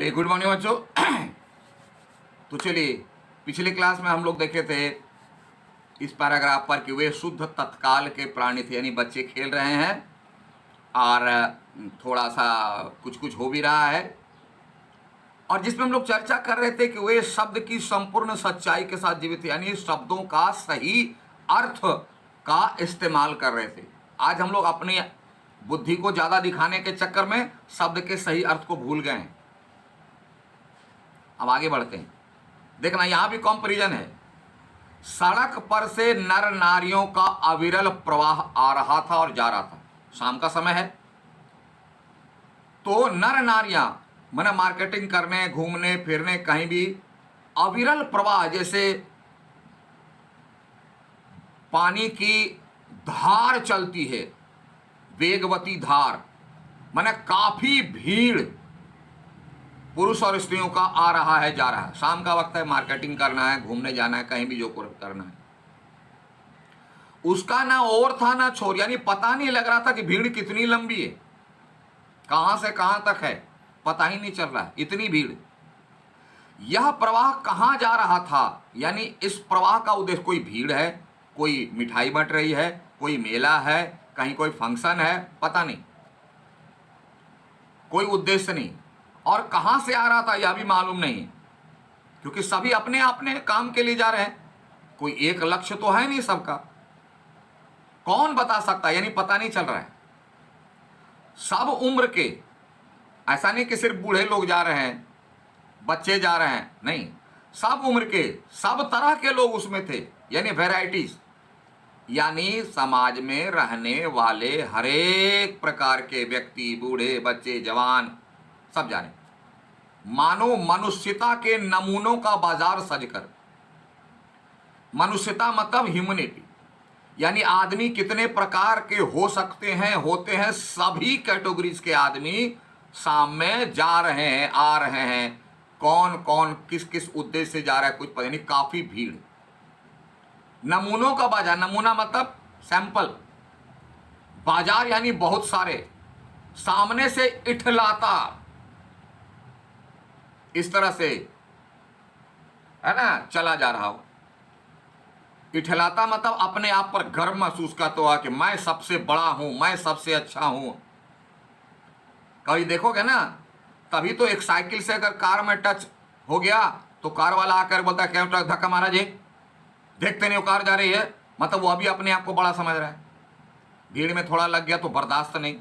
Very good morning बच्चों। तो चलिए, पिछले क्लास में हम लोग देखे थे इस पैराग्राफ पर कि वे शुद्ध तत्काल के प्राणी थे, यानी बच्चे खेल रहे हैं और थोड़ा सा कुछ कुछ हो भी रहा है, और जिसमें हम लोग चर्चा कर रहे थे कि वे शब्द की संपूर्ण सच्चाई के साथ जीवित थे, यानी शब्दों का सही अर्थ का इस्तेमाल कर रहे थे। आज हम लोग अपनी बुद्धि को ज़्यादा दिखाने के चक्कर में शब्द के सही अर्थ को भूल गए हैं। अब आगे बढ़ते हैं। देखना, यहाँ भी कंपैरिजन है। सड़क पर से नर नारियों का अविरल प्रवाह आ रहा था और जा रहा था। शाम का समय है, तो नर नारियां माने मार्केटिंग करने, घूमने फिरने, कहीं भी अविरल प्रवाह, जैसे पानी की धार चलती है, वेगवती धार, माने काफी भीड़ पुरुष और स्त्रियों का आ रहा है, जा रहा है। शाम का वक्त है, मार्केटिंग करना है, घूमने जाना है, कहीं भी जो करना है। उसका ना और था ना छोर, यानी पता नहीं लग रहा था कि भीड़ कितनी लंबी है, कहां से कहां तक है, पता ही नहीं चल रहा है, इतनी भीड़। यह प्रवाह कहां जा रहा था, यानी इस प्रवाह का उद्देश्य, कोई भीड़ है, कोई मिठाई बंट रही है, कोई मेला है, कहीं कोई फंक्शन है, पता नहीं, कोई उद्देश्य नहीं। और कहां से आ रहा था यह भी मालूम नहीं, क्योंकि सभी अपने अपने काम के लिए जा रहे हैं, कोई एक लक्ष्य तो है नहीं सबका। कौन बता सकता, यानी पता नहीं चल रहा है। सब उम्र के, ऐसा नहीं कि सिर्फ बूढ़े लोग जा रहे हैं, बच्चे जा रहे हैं, नहीं, सब उम्र के, सब तरह के लोग उसमें थे, यानी वैरायटीज, यानी समाज में रहने वाले हरेक प्रकार के व्यक्ति, बूढ़े, बच्चे, जवान, सब जा रहे हैं। मानो मनुष्यता के नमूनों का बाजार सजकर। मनुष्यता मतलब ह्यूमनिटी, यानी आदमी कितने प्रकार के हो सकते हैं, होते हैं, सभी कैटेगरीज के आदमी सामने जा रहे हैं, आ रहे हैं। कौन कौन किस किस उद्देश्य से जा रहा है कुछ पता नहीं, काफी भीड़। नमूनों का बाजार, नमूना मतलब सैंपल, बाजार यानी बहुत सारे, सामने से इठलाता, इस तरह से है ना, चला जा रहा हो। इठलाता मतलब अपने आप पर गर्व महसूस करता हुआ कि मैं सबसे बड़ा हूं, मैं सबसे अच्छा हूं। कभी देखोगे ना, तभी तो एक साइकिल से अगर कार में टच हो गया तो कार वाला आकर बोलता है, क्यों धक्का मारा जी, देखते नहीं वो कार जा रही है, मतलब वो अभी अपने आप को बड़ा समझ रहा है। भीड़ में थोड़ा लग गया तो बर्दाश्त नहीं।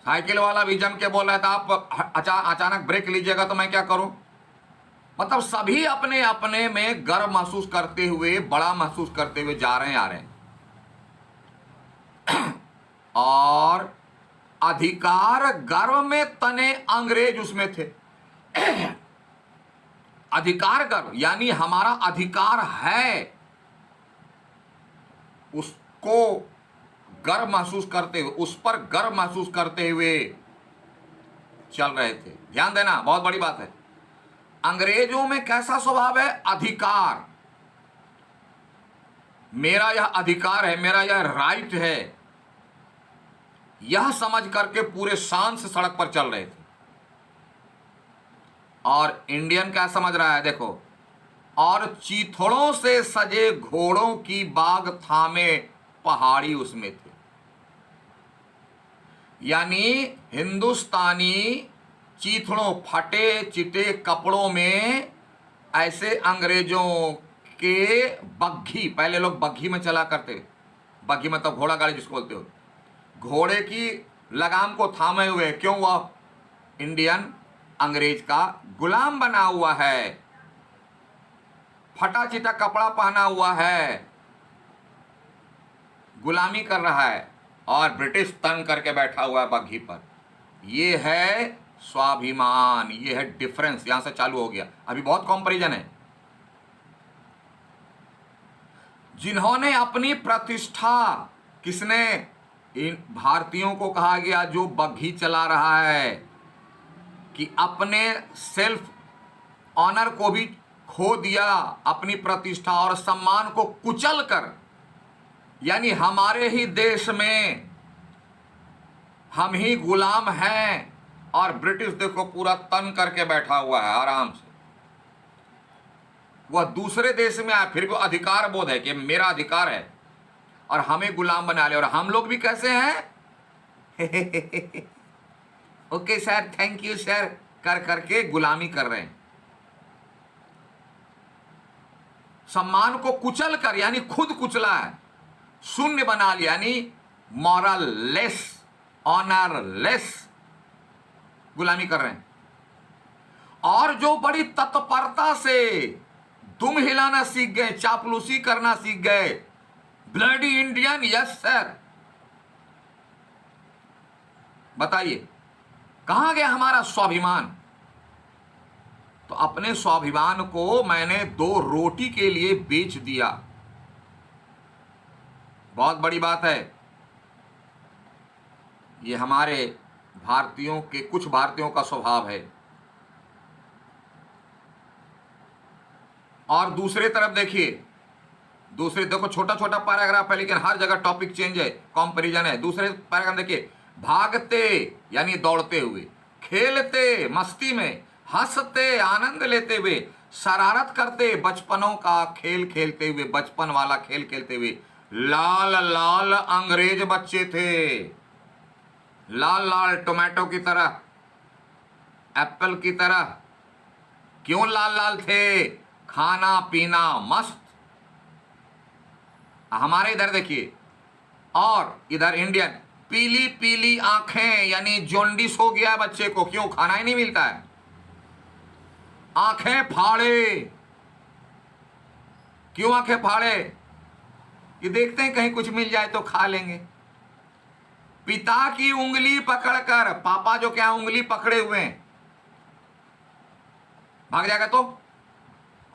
साइकिल वाला भी जम के बोल रहा था, आप अचानक ब्रेक लीजिएगा तो मैं क्या करूं। मतलब सभी अपने अपने में गर्व महसूस करते हुए, बड़ा महसूस करते हुए जा रहे हैं, आ रहे हैं। और अधिकार गर्व में तने अंग्रेज उसमें थे। अधिकार गर्व यानी हमारा अधिकार है, उसको गर्व महसूस करते हुए, उस पर गर्व महसूस करते हुए चल रहे थे। ध्यान देना, बहुत बड़ी बात है। अंग्रेजों में कैसा स्वभाव है, अधिकार, मेरा यह अधिकार है, मेरा यह राइट है, यह समझ करके पूरे शान से सड़क पर चल रहे थे। और इंडियन क्या समझ रहा है, देखो, और चीथड़ों से सजे घोड़ों की बाग थामे पहाड़ी उसमें थे। यानी हिंदुस्तानी चीथड़ों, फटे चिटे कपड़ों में ऐसे अंग्रेजों के बग्घी, पहले लोग बग्घी में चला करते, बग्घी मतलब घोड़ा गाड़ी जिसको बोलते हो, घोड़े की लगाम को थामे हुए, क्यों, वह इंडियन अंग्रेज का गुलाम बना हुआ है, फटा चिटा कपड़ा पहना हुआ है, गुलामी कर रहा है, और ब्रिटिश तंग करके बैठा हुआ है बग्घी पर। यह है स्वाभिमान, यह है डिफरेंस, यहां से चालू हो गया। अभी बहुत कंपैरिजन है। जिन्होंने अपनी प्रतिष्ठा, किसने, इन भारतीयों को कहा गया जो बग्घी चला रहा है, कि अपने सेल्फ ऑनर को भी खो दिया, अपनी प्रतिष्ठा और सम्मान को कुचल कर, यानी हमारे ही देश में हम ही गुलाम हैं, और ब्रिटिश देखो पूरा तन करके बैठा हुआ है आराम से। वह दूसरे देश में आया, फिर भी अधिकार बोध है कि मेरा अधिकार है और हमें गुलाम बना ले। और हम लोग भी कैसे हैं okay sir, thank you sir कर करके गुलामी कर रहे हैं। सम्मान को कुचल कर, यानी खुद कुचला है, शून्य बना लिया, यानी मॉरल लेस, ऑनर लेस गुलामी कर रहे हैं। और जो बड़ी तत्परता से दुम हिलाना सीख गए, चापलूसी करना सीख गए, ब्लडी इंडियन, यस सर। बताइए कहां गया हमारा स्वाभिमान? तो अपने स्वाभिमान को मैंने 2 रोटी के लिए बेच दिया। बहुत बड़ी बात है। ये हमारे भारतीयों के, कुछ भारतीयों का स्वभाव है। और दूसरे तरफ देखिए, देखो छोटा छोटा पैराग्राफ है लेकिन हर जगह टॉपिक चेंज है, कंपैरिजन है। दूसरे पैराग्राफ देखिए, भागते यानी दौड़ते हुए, खेलते मस्ती में, हंसते आनंद लेते हुए, शरारत करते बचपनों का खेल खेलते हुए, बचपन वाला खेल खेलते हुए। लाल लाल अंग्रेज बच्चे थे, लाल लाल टोमेटो की तरह, एप्पल की तरह। क्यों लाल लाल थे? खाना पीना मस्त। हमारे इधर देखिए, और इधर इंडियन, पीली पीली आंखें, यानी जॉन्डिस हो गया बच्चे को। क्यों? खाना ही नहीं मिलता है। आंखें फाड़े। क्यों आंखें फाड़े? कि देखते हैं कहीं कुछ मिल जाए तो खा लेंगे। पिता की उंगली पकड़कर, पापा जो क्या उंगली पकड़े हुए हैं, भाग जाएगा तो,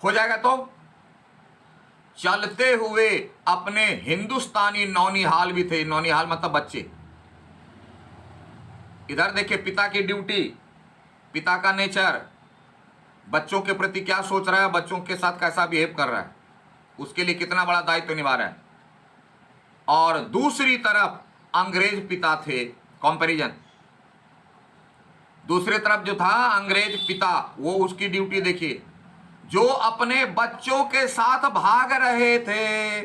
हो जाएगा तो, चलते हुए अपने हिंदुस्तानी नौनिहाल भी थे। नौनिहाल मतलब बच्चे। इधर देखिए पिता की ड्यूटी, पिता का नेचर, बच्चों के प्रति क्या सोच रहा है, बच्चों के साथ कैसा बिहेव कर रहा है, उसके लिए कितना बड़ा दायित्व निभा रहा है। और दूसरी तरफ अंग्रेज पिता थे, कंपैरिजन। दूसरी तरफ जो था अंग्रेज पिता, वो उसकी ड्यूटी देखिए, जो अपने बच्चों के साथ भाग रहे थे,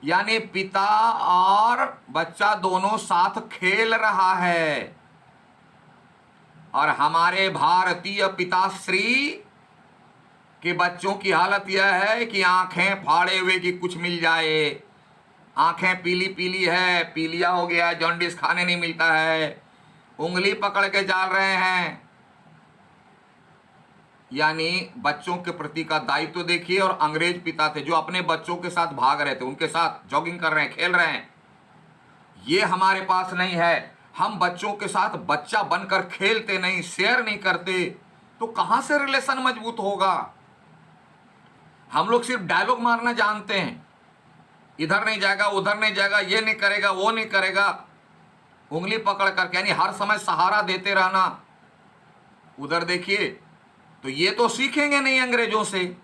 यानी पिता और बच्चा दोनों साथ खेल रहा है। और हमारे भारतीय पिताश्री के बच्चों की हालत यह है कि आंखें फाड़े हुए कि कुछ मिल जाए। आंखें पीली पीली है, पीलिया हो गया, जॉन्डिस, खाने नहीं मिलता है, उंगली पकड़ के जा रहे हैं। यानी बच्चों के प्रति का दायित्व देखिए। और अंग्रेज पिता थे जो अपने बच्चों के साथ भाग रहे थे, उनके साथ जॉगिंग कर रहे हैं, खेल रहे हैं। ये हमारे पास नहीं है। हम बच्चों के साथ बच्चा बनकर खेलते नहीं, शेयर नहीं करते, तो कहां से रिलेशन मजबूत होगा? हम लोग सिर्फ डायलॉग मारना जानते हैं, इधर नहीं जाएगा, उधर नहीं जाएगा, ये नहीं करेगा, वो नहीं करेगा, उंगली पकड़ करके, यानी हर समय सहारा देते रहना। उधर देखिए, तो ये तो सीखेंगे नहीं अंग्रेजों से।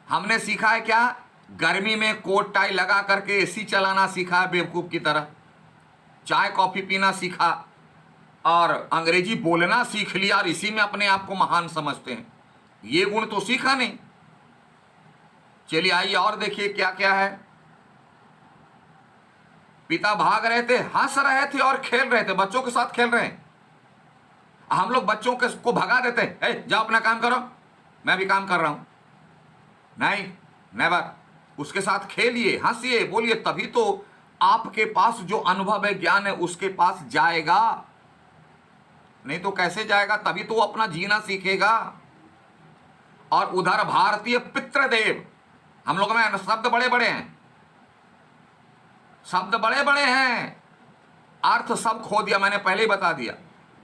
हमने सीखा है क्या? गर्मी में कोट टाई लगा करके एसी चलाना सीखा है बेवकूफ की तरह, चाय कॉफी पीना सीखा, और अंग्रेजी बोलना सीख लिया, और इसी में अपने आप को महान समझते हैं। ये गुण तो सीखा नहीं। चलिए आइए और देखिए क्या क्या है। पिता भाग रहे थे, हंस रहे थे और खेल रहे थे, बच्चों के साथ खेल रहे हैं। हम लोग बच्चों को भगा देते हैं, जाओ अपना काम करो, मैं भी काम कर रहा हूं। नहीं, नेवर। उसके साथ खेलिए, हंसिए, बोलिए, तभी तो आपके पास जो अनुभव है, ज्ञान है, उसके पास जाएगा। नहीं तो कैसे जाएगा? तभी तो वो अपना जीना सीखेगा। और उधर भारतीय पितृदेव, हम लोग में शब्द बड़े बड़े हैं, शब्द बड़े बड़े हैं, अर्थ सब खो दिया। मैंने पहले ही बता दिया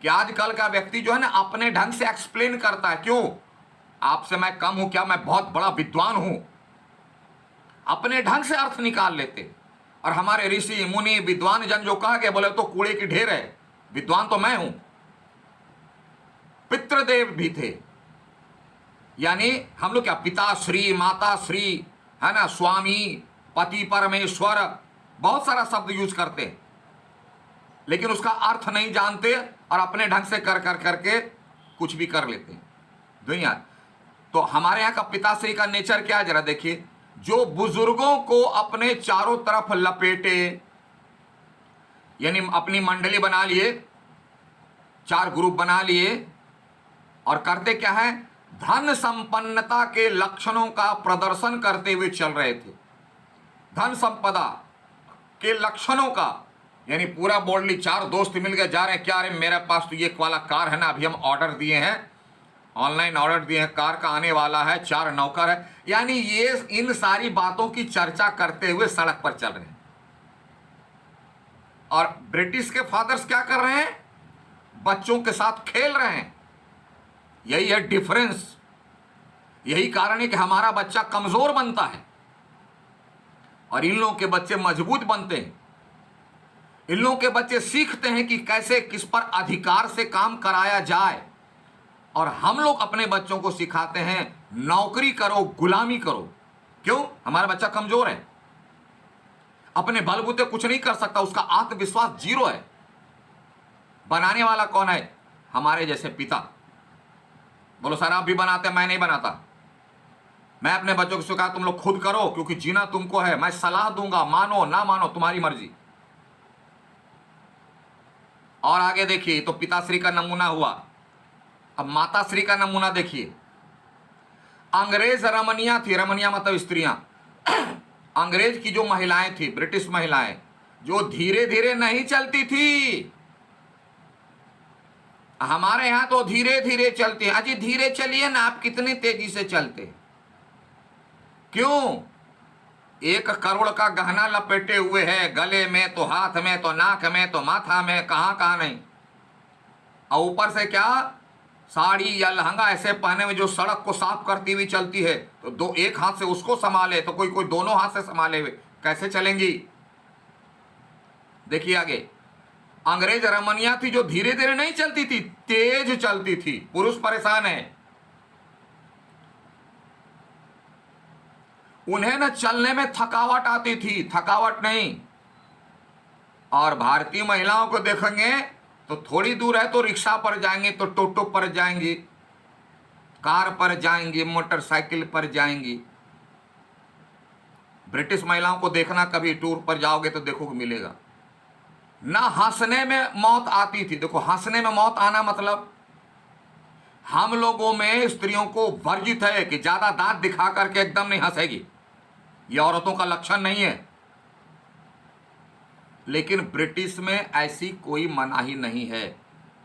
कि आजकल का व्यक्ति जो है ना, अपने ढंग से एक्सप्लेन करता है। क्यों? आपसे मैं कम हूं क्या? मैं बहुत बड़ा विद्वान हूं। अपने ढंग से अर्थ निकाल लेते। और हमारे ऋषि मुनि विद्वान जन जो कहा गए, बोले तो कूड़े की ढेर है, विद्वान तो मैं हूं। पितृदेव भी थे, यानी हम लोग क्या, पिताश्री, माताश्री, है ना, स्वामी, पति, परमेश्वर, बहुत सारा शब्द यूज करते हैं, लेकिन उसका अर्थ नहीं जानते और अपने ढंग से कर कर करके कुछ भी कर लेते हैं दुनिया। तो हमारे यहाँ का पिताश्री का नेचर क्या है जरा देखिए, जो बुजुर्गों को अपने चारों तरफ लपेटे, यानी अपनी मंडली बना लिए, 4 ग्रुप बना लिए, और करते क्या है, धन संपन्नता के लक्षणों का प्रदर्शन करते हुए चल रहे थे। धन संपदा के लक्षणों का, यानी पूरा बोल्डली 4 दोस्त मिल गए, जा रहे हैं, क्या अरे मेरे पास तो ये वाला कार है ना, अभी हम ऑर्डर दिए हैं, ऑनलाइन ऑर्डर दिए हैं, कार का आने वाला है, 4 नौकर है, यानी ये इन सारी बातों की चर्चा करते हुए सड़क पर चल रहे हैं। और ब्रिटिश के फादर्स क्या कर रहे हैं, बच्चों के साथ खेल रहे हैं। यही है डिफरेंस, यही कारण है कि हमारा बच्चा कमजोर बनता है और इन लोगों के बच्चे मजबूत बनते हैं। इन लोगों के बच्चे सीखते हैं कि कैसे किस पर अधिकार से काम कराया जाए, और हम लोग अपने बच्चों को सिखाते हैं नौकरी करो, गुलामी करो। क्यों? हमारा बच्चा कमजोर है, अपने बलबूते कुछ नहीं कर सकता, उसका आत्मविश्वास 0 है। बनाने वाला कौन है? हमारे जैसे पिता। बोलो सर आप भी बनाते हैं, मैं नहीं बनाता। मैं अपने बच्चों को सिखाया तुम लोग खुद करो, क्योंकि जीना तुमको है, मैं सलाह दूंगा, मानो ना मानो तुम्हारी मर्जी। और आगे देखिए, तो पिताश्री का नमूना हुआ, अब माताश्री का नमूना देखिए। अंग्रेज रमनिया थी, रमनिया मतलब स्त्रियां। अंग्रेज की जो महिलाएं थी, ब्रिटिश महिलाएं, जो धीरे धीरे नहीं चलती थी। हमारे यहां तो धीरे धीरे चलती हैं। अजी धीरे चलिए ना, आप कितनी तेजी से चलते? क्यों? 1 करोड़ का गहना लपेटे हुए है, गले में तो, हाथ में तो, नाक में तो, माथा में, कहां कहां नहीं। और ऊपर से क्या, साड़ी या लहंगा ऐसे पहने हुए जो सड़क को साफ करती हुई चलती है, तो एक हाथ से उसको संभाले, तो कोई दोनों हाथ से संभाले हुए कैसे चलेंगी? देखिए आगे, अंग्रेज रमनिया थी जो धीरे धीरे नहीं चलती थी, तेज चलती थी। पुरुष परेशान है, उन्हें न चलने में थकावट आती थी, थकावट नहीं। और भारतीय महिलाओं को देखेंगे तो थोड़ी दूर है तो रिक्शा पर जाएंगे, तो टोटो पर जाएंगी, कार पर जाएंगी, मोटरसाइकिल पर जाएंगी। ब्रिटिश महिलाओं को देखना, कभी टूर पर जाओगे तो देखोगे मिलेगा। ना हंसने में मौत आती थी। देखो, हंसने में मौत आना मतलब हम लोगों में स्त्रियों को वर्जित है कि ज्यादा दांत दिखा करके एकदम नहीं हंसेगी, यह औरतों का लक्षण नहीं है। लेकिन ब्रिटिश में ऐसी कोई मनाही नहीं है।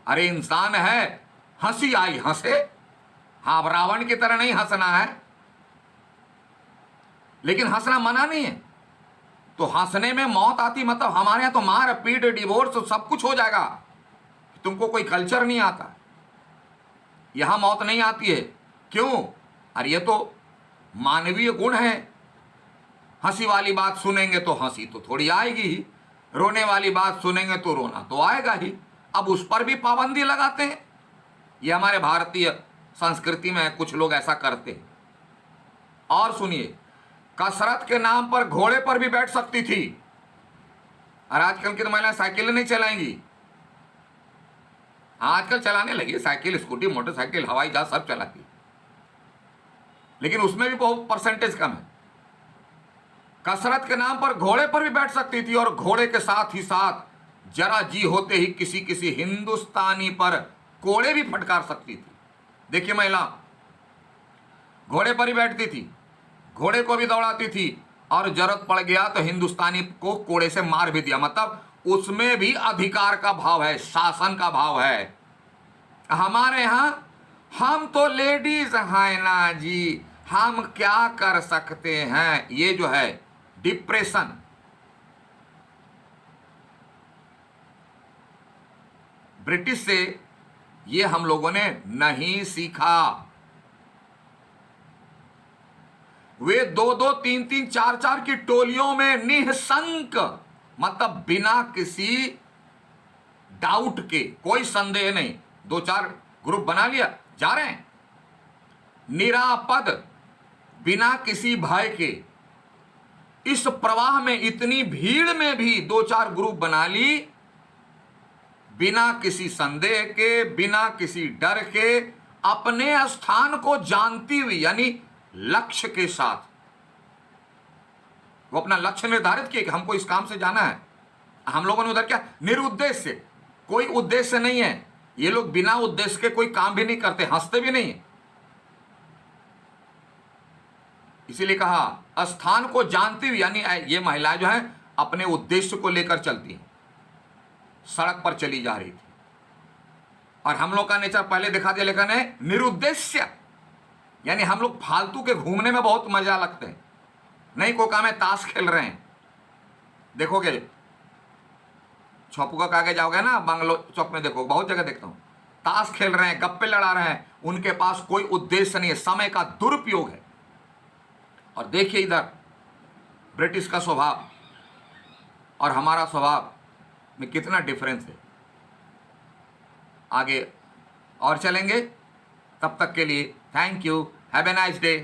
अरे इंसान है, हंसी आई हंसे, हाँ रावण की तरह नहीं हंसना है, लेकिन हंसना मना नहीं है। तो हंसने में मौत आती मतलब हमारे यहां तो मार पीट डिवोर्स सब कुछ हो जाएगा। तुमको कोई कल्चर नहीं आता, यहां मौत नहीं आती है। क्यों? अरे ये तो मानवीय गुण है। हंसी वाली बात सुनेंगे तो हंसी तो थोड़ी आएगी ही, रोने वाली बात सुनेंगे तो रोना तो आएगा ही। अब उस पर भी पाबंदी लगाते हैं। ये हमारे भारतीय संस्कृति में कुछ लोग ऐसा करते हैं। और सुनिए, कसरत के नाम पर घोड़े पर भी बैठ सकती थी, और आजकल की तो महिलाएं साइकिल नहीं चलाएंगी। आजकल चलाने लगी साइकिल, स्कूटी, मोटरसाइकिल, हवाई जहाज सब चलाती, लेकिन उसमें भी बहुत परसेंटेज कम है। कसरत के नाम पर घोड़े पर भी बैठ सकती थी, और घोड़े के साथ ही साथ जरा जी होते ही किसी किसी हिंदुस्तानी पर कोड़े भी फटकार सकती थी। देखिए, महिला घोड़े पर ही बैठती थी, घोड़े को भी दौड़ाती थी, और जरूरत पड़ गया तो हिंदुस्तानी को कोड़े से मार भी दिया। मतलब उसमें भी अधिकार का भाव है, शासन का भाव है। हमारे यहां हम तो लेडीज हैं ना जी, हम क्या कर सकते हैं। ये जो है डिप्रेशन, ब्रिटिश से ये हम लोगों ने नहीं सीखा। वे 2-2, 3-3, 4-4 की टोलियों में निःशंक, मतलब बिना किसी डाउट के, कोई संदेह नहीं, 2-4 ग्रुप बना लिया, जा रहे हैं निरापद, बिना किसी भय के। इस प्रवाह में, इतनी भीड़ में भी 2-4 ग्रुप बना ली, बिना किसी संदेह के, बिना किसी डर के, अपने स्थान को जानती हुई, यानी लक्ष्य के साथ। वो अपना लक्ष्य निर्धारित किए कि हमको इस काम से जाना है। हम लोगों ने उधर क्या, निरुद्देश्य, कोई उद्देश्य नहीं है। ये लोग बिना उद्देश्य के कोई काम भी नहीं करते, हंसते भी नहीं। इसीलिए कहा स्थान को जानती हुई, यानी ये महिलाएं जो है अपने उद्देश्य को लेकर चलती हैं। सड़क पर चली जा रही थी, और हम लोग का नेचर पहले दिखा दिया लेखन है, निरुद्देश्य, यानी हम लोग फालतू के घूमने में बहुत मजा लगते हैं। नहीं को काम है, ताश खेल रहे हैं। देखोगे छपुका के आगे जाओगे ना, बंगलो चौक में देखो, बहुत जगह देखता हूं, ताश खेल रहे हैं, गप्पे लड़ा रहे हैं, उनके पास कोई उद्देश्य नहीं है, समय का दुरुपयोग है। और देखिए इधर ब्रिटिश का स्वभाव और हमारा स्वभाव में कितना डिफरेंस है। आगे और चलेंगे, तब तक के लिए thank you, have a nice day.